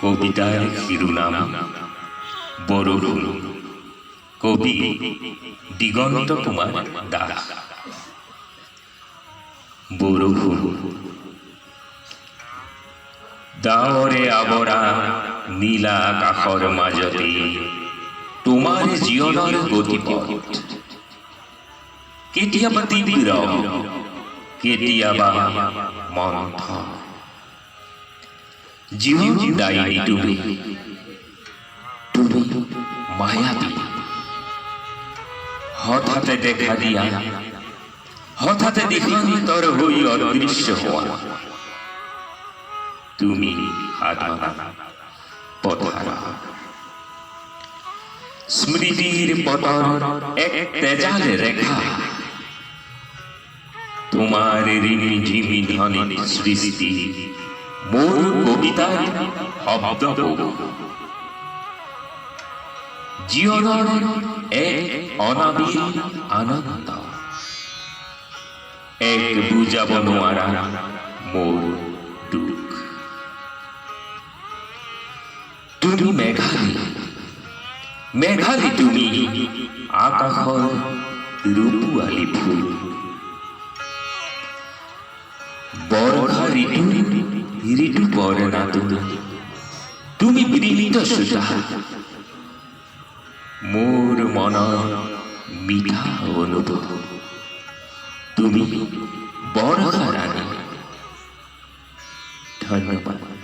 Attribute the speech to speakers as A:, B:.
A: কবিতার শিরোনাম বরফুল। কবি দিগন্ত কুমার দাস। বরফুল ডাৱৰে আৱৰা নীলা আকাশৰ মাজতে তোমাৰ জীৱনৰ গতিপথ, কেতিয়াবা তীব্ৰ কেতিয়াবা মন্থন। জীৱনদায়িনী তুমি, তুমি মায়াবী। হঠাতে দেখা দিয়া, হঠাতে দিশান্তৰ হৈ অদৃশ্য হোৱা। তুমি সাধনা পথহাৰা, স্মৃতিৰ পথৰ এক তেজাল ৰেখা। তোমাৰ ৰিমিঝিমি ধ্বনিত সৃষ্টি মোৰ কবিতাৰ শব্দ। জীৱনৰ এক অনাবিল আনন্দ, এক বুজাব নোৱাৰা মোৰ দুখ। তুমি মেঘালী, মেঘালী তুমি আকাশৰ ৰূপোৱালী ফুল। বৰ্ষা ঋতু বৰ্ণা তুমি বিনীত সুতা। মোৰ মনৰ মিঠা অনুভৱ, তুমি বৰ্ষা ৰাণী। ধন্যবাদ।